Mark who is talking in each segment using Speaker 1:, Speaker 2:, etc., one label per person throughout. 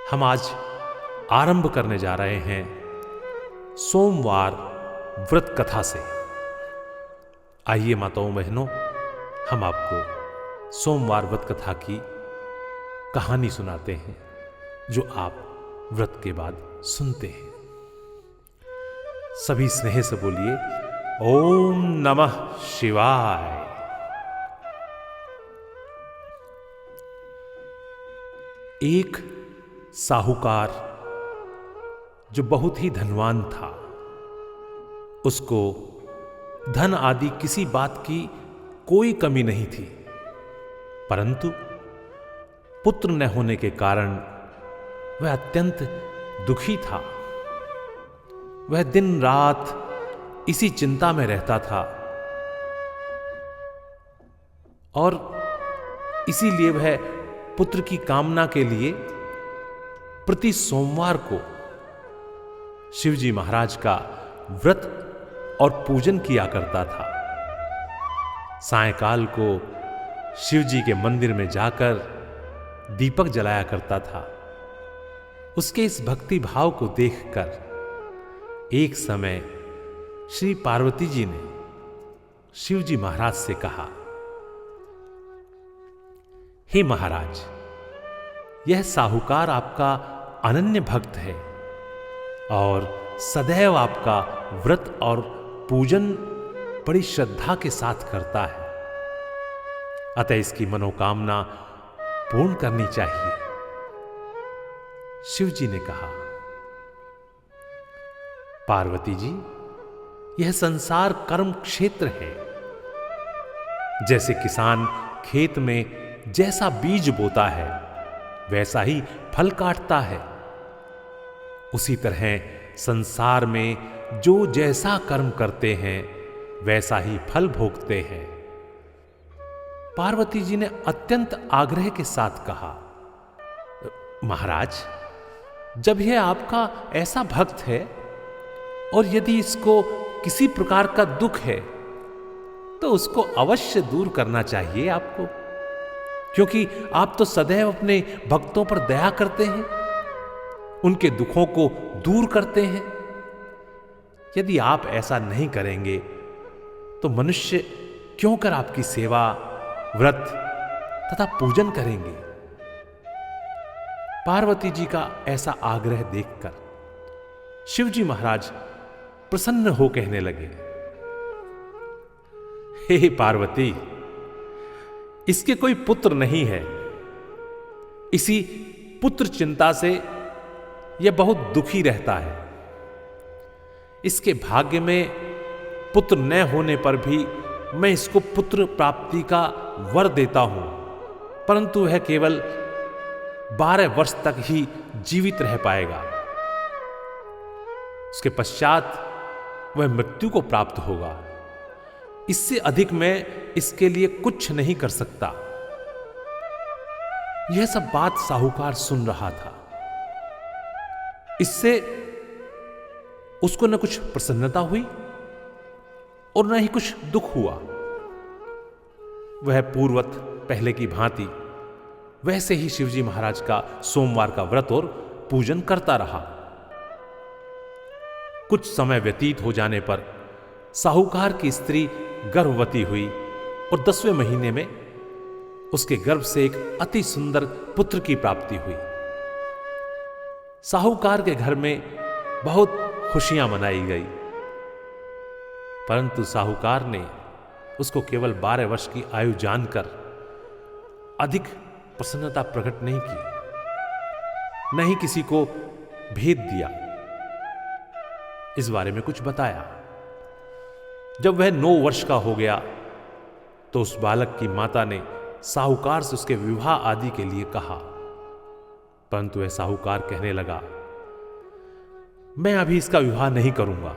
Speaker 1: हम आज आरंभ करने जा रहे हैं सोमवार व्रत कथा से। आइए माताओं बहनों, हम आपको सोमवार व्रत कथा की कहानी सुनाते हैं जो आप व्रत के बाद सुनते हैं। सभी स्नेह से बोलिए ओम नमः शिवाय। एक साहूकार जो बहुत ही धनवान था, उसको धन आदि किसी बात की कोई कमी नहीं थी, परंतु पुत्र न होने के कारण वह अत्यंत दुखी था। वह दिन रात इसी चिंता में रहता था और इसीलिए वह पुत्र की कामना के लिए प्रति सोमवार को शिवजी महाराज का व्रत और पूजन किया करता था। सायंकाल को शिवजी के मंदिर में जाकर दीपक जलाया करता था। उसके इस भक्ति भाव को देखकर एक समय श्री पार्वती जी ने शिवजी महाराज से कहा, हे महाराज, यह साहूकार आपका अनन्य भक्त है और सदैव आपका व्रत और पूजन बड़ी श्रद्धा के साथ करता है, अतः इसकी मनोकामना पूर्ण करनी चाहिए। शिवजी ने कहा, पार्वती जी, यह संसार कर्म क्षेत्र है। जैसे किसान खेत में जैसा बीज बोता है वैसा ही फल काटता है, उसी तरह संसार में जो जैसा कर्म करते हैं वैसा ही फल भोगते हैं। पार्वती जी ने अत्यंत आग्रह के साथ कहा, महाराज, जब यह आपका ऐसा भक्त है और यदि इसको किसी प्रकार का दुख है तो उसको अवश्य दूर करना चाहिए आपको, क्योंकि आप तो सदैव अपने भक्तों पर दया करते हैं, उनके दुखों को दूर करते हैं। यदि आप ऐसा नहीं करेंगे तो मनुष्य क्यों कर आपकी सेवा, व्रत तथा पूजन करेंगे। पार्वती जी का ऐसा आग्रह देखकर शिवजी महाराज प्रसन्न हो कहने लगे, हे पार्वती, इसके कोई पुत्र नहीं है। इसी पुत्र चिंता से यह बहुत दुखी रहता है। इसके भाग्य में पुत्र न होने पर भी मैं इसको पुत्र प्राप्ति का वर देता हूं, परंतु वह केवल 12 वर्ष तक ही जीवित रह पाएगा। उसके पश्चात वह मृत्यु को प्राप्त होगा। इससे अधिक मैं इसके लिए कुछ नहीं कर सकता। यह सब बात साहूकार सुन रहा था। इससे उसको न कुछ प्रसन्नता हुई और न ही कुछ दुख हुआ। वह पूर्वत पहले की भांति वैसे ही शिवजी महाराज का सोमवार का व्रत और पूजन करता रहा। कुछ समय व्यतीत हो जाने पर साहूकार की स्त्री गर्भवती हुई और 10वें महीने में उसके गर्भ से एक अति सुंदर पुत्र की प्राप्ति हुई। साहूकार के घर में बहुत खुशियां मनाई गई, परंतु साहूकार ने उसको केवल 12 वर्ष की आयु जानकर अधिक प्रसन्नता प्रकट नहीं की, न ही किसी को भेद दिया, इस बारे में कुछ बताया। जब वह 9 वर्ष का हो गया तो उस बालक की माता ने साहूकार से उसके विवाह आदि के लिए कहा, परंतु वह साहूकार कहने लगा, मैं अभी इसका विवाह नहीं करूंगा,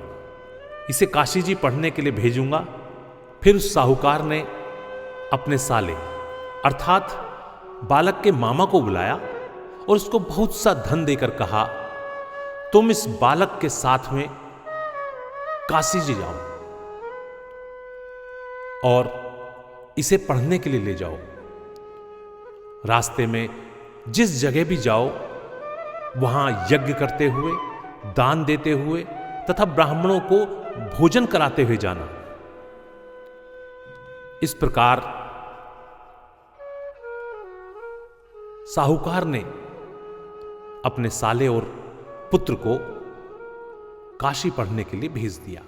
Speaker 1: इसे काशी जी पढ़ने के लिए भेजूंगा। फिर उस साहूकार ने अपने साले अर्थात बालक के मामा को बुलाया और उसको बहुत सा धन देकर कहा, तुम इस बालक के साथ में काशी जी जाओ और इसे पढ़ने के लिए ले जाओ। रास्ते में जिस जगह भी जाओ वहां यज्ञ करते हुए, दान देते हुए तथा ब्राह्मणों को भोजन कराते हुए जाना। इस प्रकार साहूकार ने अपने साले और पुत्र को काशी पढ़ने के लिए भेज दिया।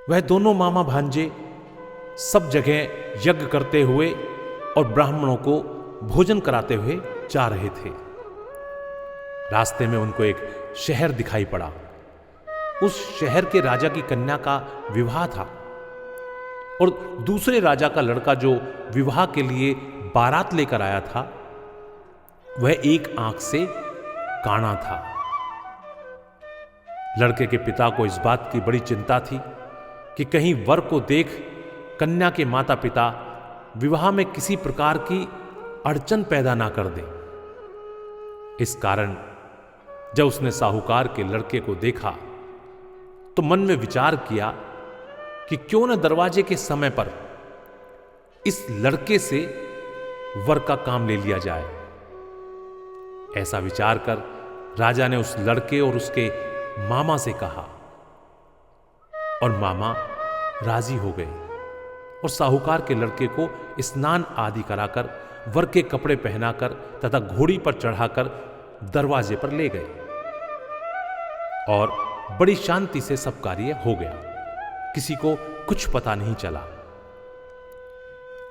Speaker 1: वह दोनों मामा भांजे सब जगह यज्ञ करते हुए और ब्राह्मणों को भोजन कराते हुए जा रहे थे। रास्ते में उनको एक शहर दिखाई पड़ा। उस शहर के राजा की कन्या का विवाह था और दूसरे राजा का लड़का जो विवाह के लिए बारात लेकर आया था, वह एक आंख से काना था। लड़के के पिता को इस बात की बड़ी चिंता थी कि कहीं वर को देख कन्या के माता पिता विवाह में किसी प्रकार की अड़चन पैदा ना कर दें। इस कारण जब उसने साहूकार के लड़के को देखा तो मन में विचार किया कि क्यों न दरवाजे के समय पर इस लड़के से वर का काम ले लिया जाए। ऐसा विचार कर राजा ने उस लड़के और उसके मामा से कहा और मामा राजी हो गए और साहूकार के लड़के को स्नान आदि कराकर वर के कपड़े पहनाकर तथा घोड़ी पर चढ़ाकर दरवाजे पर ले गए और बड़ी शांति से सब कार्य हो गया। किसी को कुछ पता नहीं चला।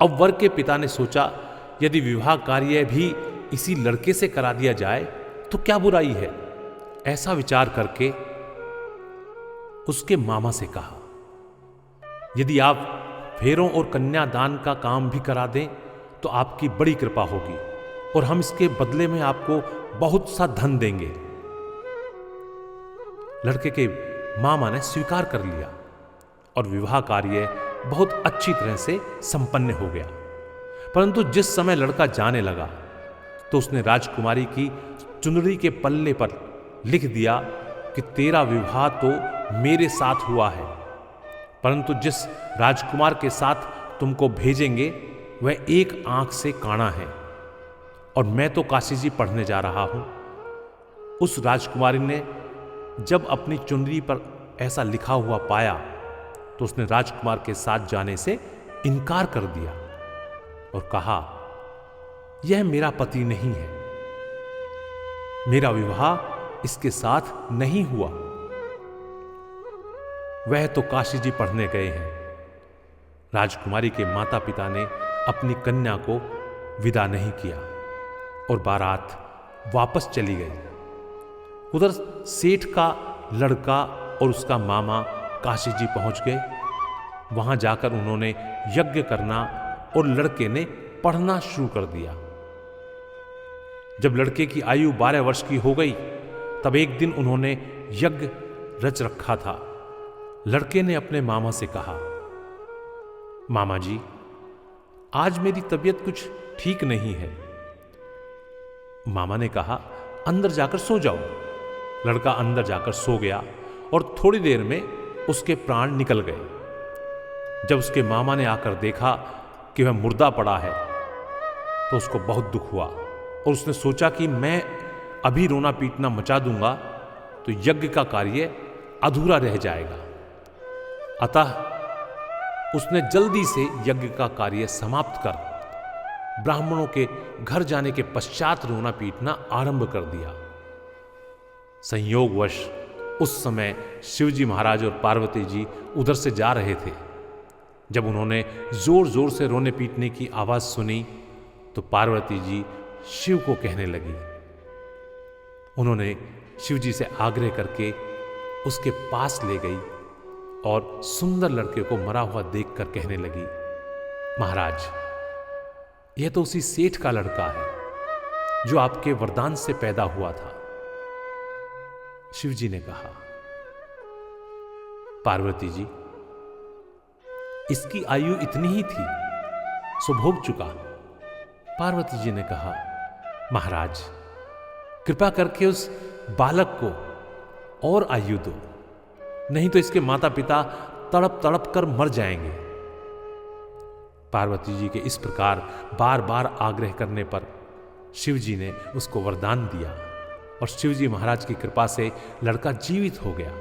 Speaker 1: अब वर के पिता ने सोचा यदि विवाह कार्य भी इसी लड़के से करा दिया जाए तो क्या बुराई है। ऐसा विचार करके उसके मामा से कहा, यदि आप फेरों और कन्यादान का काम भी करा दें तो आपकी बड़ी कृपा होगी और हम इसके बदले में आपको बहुत सा धन देंगे। लड़के के मामा ने स्वीकार कर लिया और विवाह कार्य बहुत अच्छी तरह से संपन्न हो गया। परंतु जिस समय लड़का जाने लगा तो उसने राजकुमारी की चुनरी के पल्ले पर लिख दिया कि तेरा विवाह तो मेरे साथ हुआ है, परंतु जिस राजकुमार के साथ तुमको भेजेंगे वह एक आंख से काना है और मैं तो काशी जी पढ़ने जा रहा हूं। उस राजकुमारी ने जब अपनी चुनरी पर ऐसा लिखा हुआ पाया तो उसने राजकुमार के साथ जाने से इनकार कर दिया और कहा, यह मेरा पति नहीं है, मेरा विवाह इसके साथ नहीं हुआ। वह तो काशी जी पढ़ने गए हैं। राजकुमारी के माता पिता ने अपनी कन्या को विदा नहीं किया और बारात वापस चली गई। उधर सेठ का लड़का और उसका मामा काशी जी पहुंच गए। वहां जाकर उन्होंने यज्ञ करना और लड़के ने पढ़ना शुरू कर दिया। जब लड़के की आयु 12 वर्ष की हो गई तब एक दिन उन्होंने यज्ञ रच रखा था। लड़के ने अपने मामा से कहा, मामा जी आज मेरी तबीयत कुछ ठीक नहीं है। मामा ने कहा, अंदर जाकर सो जाओ। लड़का अंदर जाकर सो गया और थोड़ी देर में उसके प्राण निकल गए। जब उसके मामा ने आकर देखा कि वह मुर्दा पड़ा है तो उसको बहुत दुख हुआ और उसने सोचा कि मैं अभी रोना पीटना मचा दूंगा तो यज्ञ का कार्य अधूरा रह जाएगा। अतः उसने जल्दी से यज्ञ का कार्य समाप्त कर ब्राह्मणों के घर जाने के पश्चात रोना पीटना आरंभ कर दिया। संयोगवश उस समय शिवजी महाराज और पार्वती जी उधर से जा रहे थे। जब उन्होंने जोर जोर से रोने पीटने की आवाज सुनी तो पार्वती जी शिव को कहने लगी। उन्होंने शिवजी से आग्रह करके उसके पास ले गई और सुंदर लड़के को मरा हुआ देखकर कहने लगी, महाराज यह तो उसी सेठ का लड़का है जो आपके वरदान से पैदा हुआ था। शिवजी ने कहा, पार्वती जी इसकी आयु इतनी ही थी, सो भोग चुका। पार्वती जी ने कहा, महाराज कृपा करके उस बालक को और आयु दो, नहीं तो इसके माता पिता तड़प तड़प कर मर जाएंगे। पार्वती जी के इस प्रकार बार बार आग्रह करने पर शिव जी ने उसको वरदान दिया और शिव जी महाराज की कृपा से लड़का जीवित हो गया।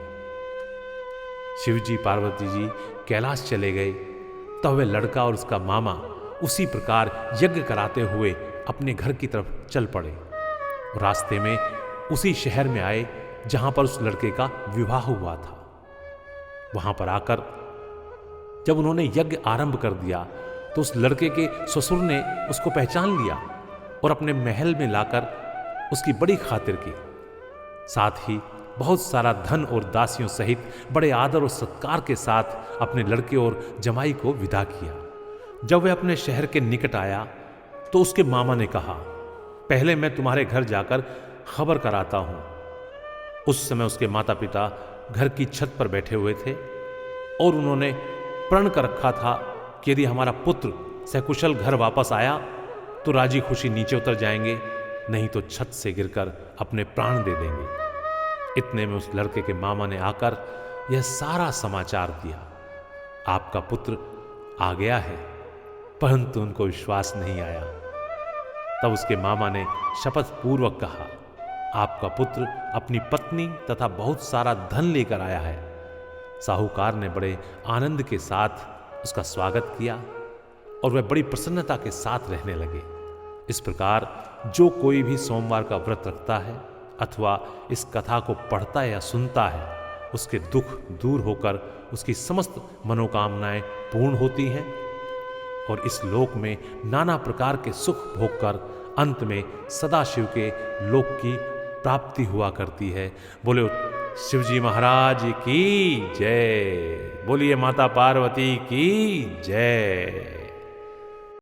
Speaker 1: शिव जी पार्वती जी कैलाश चले गए, तब वह लड़का और उसका मामा उसी प्रकार यज्ञ कराते हुए अपने घर की तरफ चल पड़े। रास्ते में उसी शहर में आए जहां पर उस लड़के का विवाह हुआ था। वहां पर आकर जब उन्होंने यज्ञ आरंभ कर दिया तो उस लड़के के ससुर ने उसको पहचान लिया और अपने महल में लाकर उसकी बड़ी खातिर की। साथ ही बहुत सारा धन और दासियों सहित बड़े आदर और सत्कार के साथ अपने लड़के और जमाई को विदा किया। जब वह अपने शहर के निकट आया तो उसके मामा ने कहा, पहले मैं तुम्हारे घर जाकर खबर कराता हूं। उस समय उसके माता पिता घर की छत पर बैठे हुए थे और उन्होंने प्रण कर रखा था कि यदि हमारा पुत्र सकुशल घर वापस आया तो राजी खुशी नीचे उतर जाएंगे, नहीं तो छत से गिरकर अपने प्राण दे देंगे। इतने में उस लड़के के मामा ने आकर यह सारा समाचार दिया, आपका पुत्र आ गया है। परंतु उनको विश्वास नहीं आया। तब उसके मामा ने शपथ पूर्वक कहा, आपका पुत्र अपनी पत्नी तथा बहुत सारा धन लेकर आया है। साहूकार ने बड़े आनंद के साथ उसका स्वागत किया और वह बड़ी प्रसन्नता के साथ रहने लगे। इस प्रकार जो कोई भी सोमवार का व्रत रखता है अथवा इस कथा को पढ़ता या सुनता है, उसके दुख दूर होकर उसकी समस्त मनोकामनाएं पूर्ण होती हैं और इस लोक में नाना प्रकार के सुख भोगकर अंत में सदाशिव के लोक की प्राप्ति हुआ करती है। बोले शिवजी महाराज की जय, बोलिए माता पार्वती की जय।